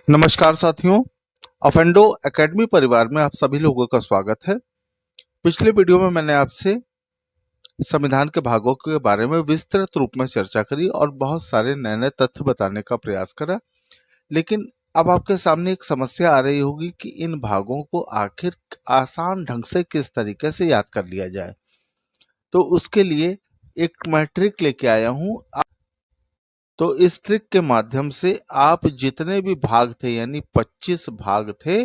नमस्कार साथियों, अफेंडो एकेडमी परिवार में आप सभी लोगों का स्वागत है। पिछले वीडियो में मैंने आपसे संविधान के भागों के बारे में विस्तृत रूप में चर्चा करी और बहुत सारे नए नए तथ्य बताने का प्रयास करा। लेकिन अब आपके सामने एक समस्या आ रही होगी कि इन भागों को आखिर आसान ढंग से किस तरीके से याद कर लिया जाए। तो उसके लिए एक मैं ट्रिक लेके आया हूँ। तो इस ट्रिक के माध्यम से आप जितने भी भाग थे यानी 25 भाग थे,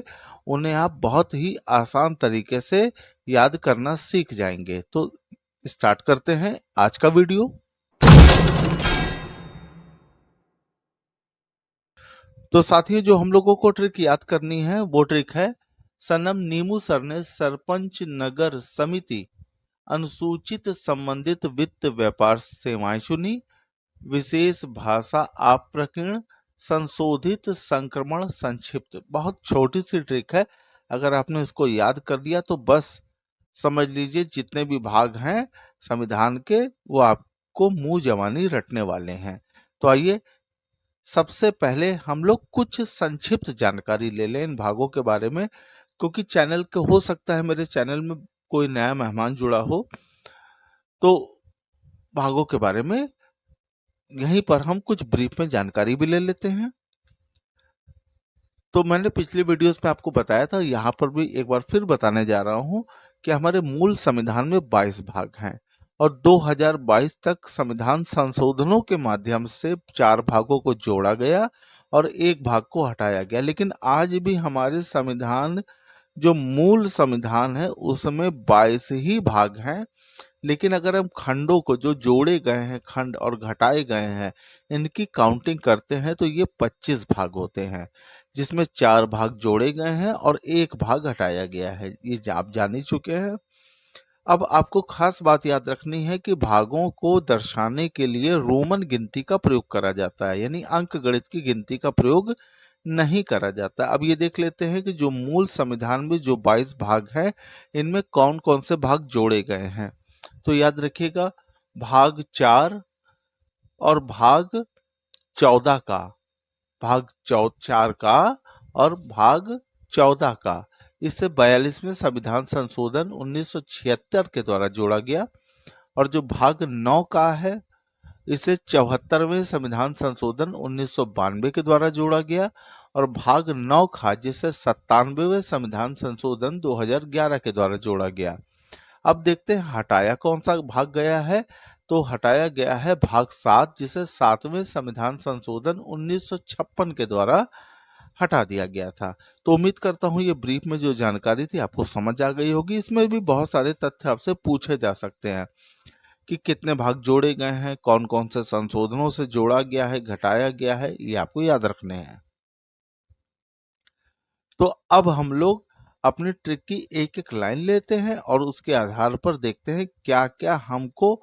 उन्हें आप बहुत ही आसान तरीके से याद करना सीख जाएंगे। तो स्टार्ट करते हैं आज का वीडियो। तो साथियों, जो हम लोगों को ट्रिक याद करनी है वो ट्रिक है सनम नीमू सर ने सरपंच नगर समिति अनुसूचित संबंधित वित्त व्यापार सेवाएं चुनी, विशेष भाषा अप्रकीर्ण, संशोधित संक्रमण संक्षिप्त। बहुत छोटी सी ट्रिक है, अगर आपने इसको याद कर लिया तो बस समझ लीजिए जितने भी भाग हैं संविधान के वो आपको मुंह जवानी रटने वाले हैं। तो आइए सबसे पहले हम लोग कुछ संक्षिप्त जानकारी ले लें इन भागों के बारे में, क्योंकि चैनल के हो सकता है मेरे चैनल में कोई नया मेहमान जुड़ा हो, तो भागों के बारे में यहीं पर हम कुछ ब्रीफ में जानकारी भी ले लेते हैं। तो मैंने पिछले वीडियोस में आपको बताया था, यहाँ पर भी एक बार फिर बताने जा रहा हूँ कि हमारे मूल संविधान में 22 भाग हैं और 2022 तक संविधान संशोधनों के माध्यम से 4 भागों को जोड़ा गया और एक भाग को हटाया गया। लेकिन आज भी हमारे संविधान, जो मूल संविधान है, उसमें 22 ही भाग हैं। लेकिन अगर हम खंडों को, जो जोड़े गए हैं खंड और घटाए गए हैं, इनकी काउंटिंग करते हैं तो ये 25 भाग होते हैं, जिसमें 4 भाग जोड़े गए हैं और एक भाग हटाया गया है। ये आप जान ही चुके हैं। अब आपको खास बात याद रखनी है कि भागों को दर्शाने के लिए रोमन गिनती का प्रयोग करा जाता है, यानी अंक गणित की गिनती का प्रयोग नहीं करा जाता। अब ये देख लेते हैं कि जो मूल संविधान में जो 22 भाग हैं, इनमें कौन कौन से भाग जोड़े गए हैं। तो याद रखिएगा, भाग 4 और भाग 14 का, भाग 4 का और भाग 14 का, इससे 42वें संविधान संशोधन 1976 के द्वारा जोड़ा गया। और जो भाग 9 का है, इसे 74वें संविधान संशोधन 1992 के द्वारा जोड़ा गया। और भाग 9 खा, जिसे 97वें संविधान संशोधन 2011 के द्वारा जोड़ा गया। अब देखते हैं हटाया कौन सा भाग गया है। तो हटाया गया है भाग 7, जिसे 7वें संविधान संशोधन 1956 के द्वारा हटा दिया गया था। तो उम्मीद करता हूं ये ब्रीफ में जो जानकारी थी आपको समझ आ गई होगी। इसमें भी बहुत सारे तथ्य आपसे पूछे जा सकते हैं कि कितने भाग जोड़े गए हैं, कौन कौन से संशोधनों से जोड़ा गया है, घटाया गया है, ये आपको याद रखने हैं। तो अब हम लोग अपनी ट्रिक की एक एक लाइन लेते हैं और उसके आधार पर देखते हैं क्या क्या हमको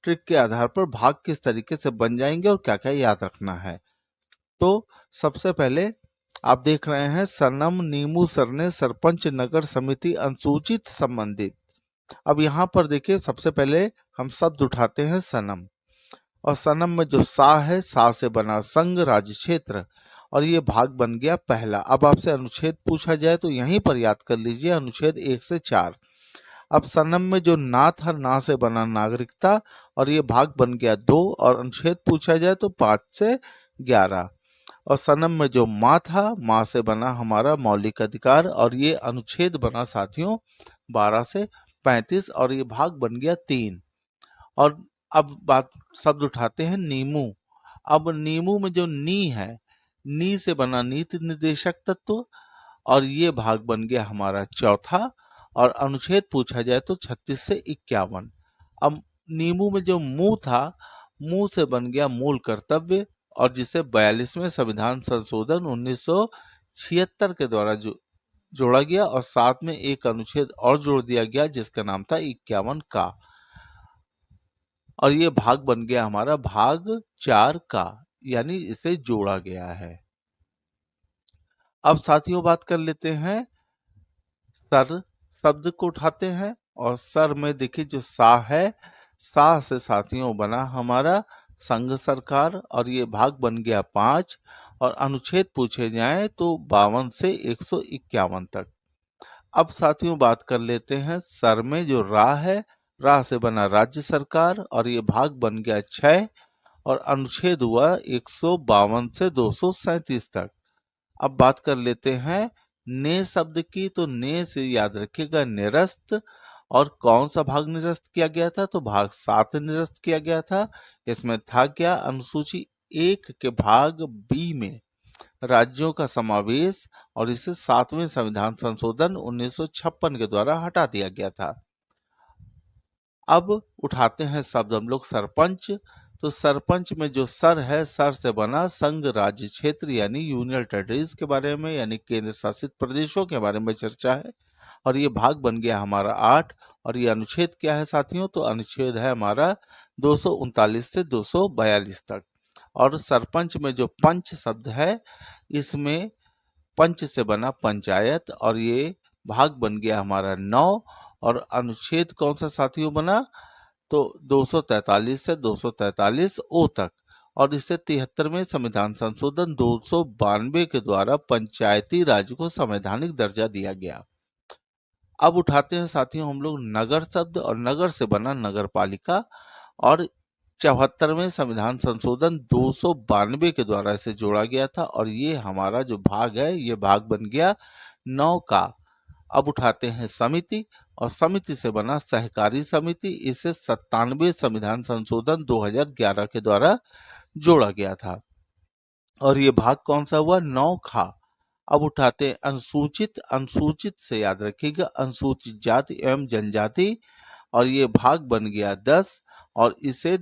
ट्रिक के आधार पर भाग किस तरीके से बन जाएंगे और क्या क्या याद रखना है। तो सबसे पहले आप देख रहे हैं सनम नीमू सर ने सरपंच नगर समिति अनुसूचित संबंधित। अब यहाँ पर देखिए, सबसे पहले हम शब्द उठाते हैं सनम, और सनम में जो सा है, सा से बना संघ राज्य क्षेत्र, और ये भाग बन गया पहला। अब आपसे अनुच्छेद पूछा जाए तो यहीं पर याद कर लीजिए, अनुच्छेद 1 से 4। अब सनम में जो ना था, ना से बना नागरिकता, और ये भाग बन गया 2। और अनुच्छेद पूछा जाए तो 5 से 11। और सनम में जो माँ था, माँ से बना हमारा मौलिक अधिकार, और ये अनुच्छेद बना साथियों 12 से 35, और ये भाग बन गया 3। और अब बात शब्द उठाते हैं नीमू। अब नीमू में जो नी है, नी से बना नीति निर्देशक तत्व, और ये भाग बन गया हमारा चौथा। और अनुच्छेद पूछा जाए तो 36 से 51। अब नीमू में जो मुंह था, मुंह से बन गया मूल कर्तव्य, और जिसे 42वें संविधान संशोधन 1976 के द्वारा जोड़ा गया, और साथ में एक अनुच्छेद और जोड़ दिया गया जिसका नाम था 51 का, और ये भाग बन गया हमारा भाग 4 का, यानी इसे जोड़ा गया है। अब साथियों बात कर लेते हैं सर शब्द को उठाते हैं, और सर में देखिए जो सा है, सा से साथियों बना हमारा संघ सरकार, और ये भाग बन गया 5। और अनुच्छेद पूछे जाएं तो 52 से 151 तक। अब साथियों बात कर लेते हैं सर में जो रा है, रा से बना राज्य सरकार और ये भाग बन गया 6 और अनुच्छेद हुआ 152 से 237 तक। अब बात कर लेते हैं ने शब्द की, तो ने से याद रखिएगा निरस्त। और कौन सा भाग निरस्त किया गया था, तो भाग 7 निरस्त किया गया था। इसमें था क्या, अनुसूची 1 के भाग बी में राज्यों का समावेश और इसे 7वें संविधान संशोधन 1956 के द्वारा हटा दिया गया था। अब उठाते हैं शब्द हम लोग सरपंच। तो सरपंच में जो सर है, सर से बना संघ राज्य क्षेत्र यानी यूनियन टेरिटरीज के बारे में यानी केंद्र शासित प्रदेशों के बारे में चर्चा है। और ये भाग बन गया हमारा 8। और ये अनुच्छेद क्या है साथियों, तो अनुच्छेद है हमारा 239 से 242 तक। और सरपंच में जो पंच शब्द है, इसमें पंच से बना पंचायत और ये भाग बन गया हमारा 9। और अनुच्छेद कौन सा साथियों बना, तो 243 से 243 ओ तक। और इससे 73वें संविधान संशोधन 292 के द्वारा पंचायती राज को संवैधानिक दर्जा दिया गया। अब उठाते हैं साथियों हम लोग नगर शब्द, और नगर से बना नगर पालिका। और 74वें संविधान संशोधन 292 के द्वारा इसे जोड़ा गया था और ये हमारा जो भाग है, ये भाग बन गया 9 का। अब उठाते हैं समिति, और समिति से बना सहकारी समिति, इसे 97वें संविधान संशोधन 2011 के द्वारा जोड़ा गया था और ये भाग कौन सा हुआ, 9 खा। अब उठाते हैं अनुसूचित। अनुसूचित से याद रखिएगा अनुसूचित जाति एवं जनजाति, और ये भाग बन गया 10। और इसे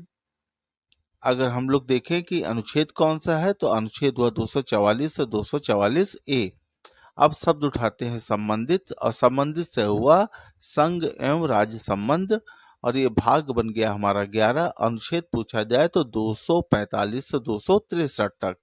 अगर हम लोग देखें कि अनुच्छेद कौन सा है, तो अनुच्छेद हुआ 244 से 244 ए। अब शब्द उठाते हैं संबंधित, और संबंधित से हुआ संघ एवं राज्य संबंध, और ये भाग बन गया हमारा 11। अनुच्छेद पूछा जाए तो 245 से 263 तक।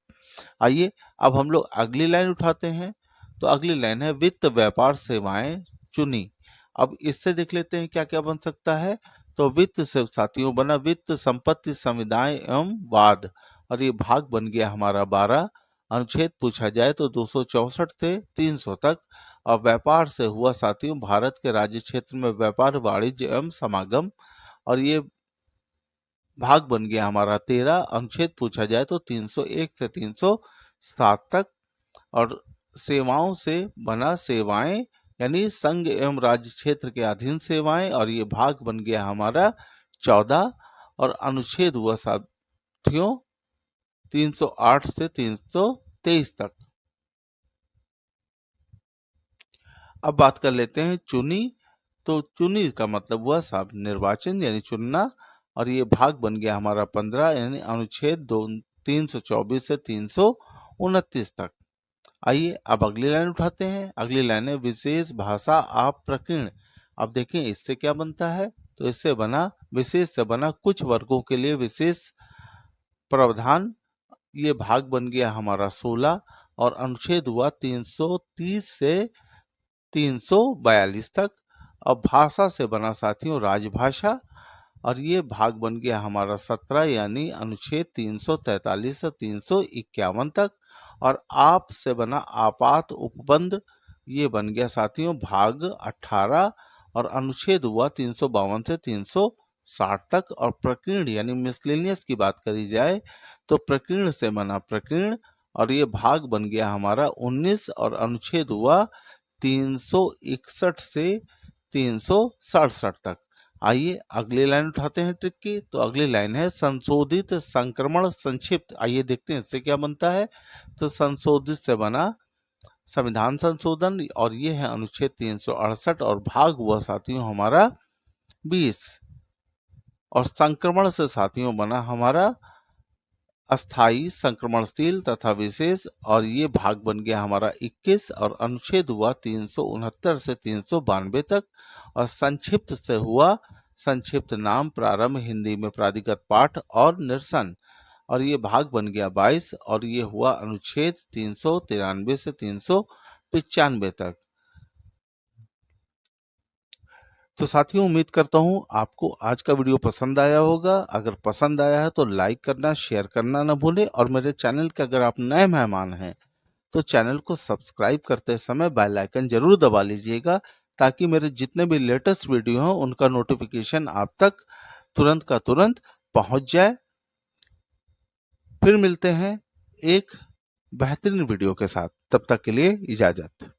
आइए अब हम लोग अगली लाइन उठाते हैं। तो अगली लाइन है वित्त व्यापार सेवाएं चुनी। अब इससे देख लेते हैं क्या क्या बन सकता है। तो वित्त से साथियों बना वित्त संपत्ति समुदाय एवं वाद, और ये भाग बन गया हमारा 12। अनुच्छेद पूछा जाए तो 264 से 300 तक। और व्यापार से हुआ साथियों भारत के राज्य क्षेत्र में व्यापार वाणिज्य एवं समागम, और ये भाग बन गया हमारा 13। अनुच्छेद पूछा जाए तो 301 से 307 तक। और सेवाओं से बना सेवाएं यानी संघ एवं राज्य क्षेत्र के अधीन सेवाएं, और ये भाग बन गया हमारा 14। और अनुच्छेद हुआ साथियों 308 से 323 तक। अब बात कर लेते हैं चुनी। तो चुनी का मतलब हुआ साहब निर्वाचन यानी चुनना, और ये भाग बन गया हमारा 15 यानी अनुच्छेद 324 से 329 तक। आइए अब अगली लाइन उठाते हैं। अगली लाइन है विशेष भाषा आप प्रकीर्ण। अब देखें इससे क्या बनता है, तो इससे बना विशेष से बना कुछ वर्गों के लिए विशेष प्रावधान, ये भाग बन गया हमारा 16। और अनुच्छेद हुआ 330 से 342 तक। अब भाषा से बना साथियों राजभाषा, और ये भाग बन गया हमारा 17 यानी अनुच्छेद 343 से 351 तक। और आप से बना आपात उपबंध, ये बन गया साथियों भाग 18। और अनुच्छेद हुआ 352 से 360 तक। और प्रकीर्ण यानी मिसलेनियस की बात करी जाए तो प्रकीर्ण से बना प्रकीर्ण, और ये भाग बन गया हमारा 19। और अनुच्छेद हुआ 361 से 367 तक। आइए अगली लाइन उठाते हैं ट्रिक की। तो अगली लाइन है संशोधित संक्रमण संक्षिप्त। आइए देखते हैं इससे क्या बनता है। तो संशोधित से बना संविधान संशोधन, और ये है अनुच्छेद 368। और भाग हुआ साथियों हमारा 20। और संक्रमण से साथियों बना हमारा अस्थाई संक्रमणशील तथा विशेष, और ये भाग बन गया हमारा 21। और अनुच्छेद हुआ 369 से 392 तक। और संक्षिप्त से हुआ संक्षिप्त नाम प्रारंभ हिंदी में प्राधिगत पाठ और निरसन, और ये भाग बन गया 22। और ये हुआ अनुच्छेद 393 से 395 तक। तो साथियों, उम्मीद करता हूँ आपको आज का वीडियो पसंद आया होगा। अगर पसंद आया है तो लाइक करना, शेयर करना ना भूलें, और मेरे चैनल के अगर आप नए मेहमान हैं तो चैनल को सब्सक्राइब करते समय बेल आइकन जरूर दबा लीजिएगा, ताकि मेरे जितने भी लेटेस्ट वीडियो हैं उनका नोटिफिकेशन आप तक तुरंत का तुरंत पहुंच जाए। फिर मिलते हैं एक बेहतरीन वीडियो के साथ। तब तक के लिए इजाजत।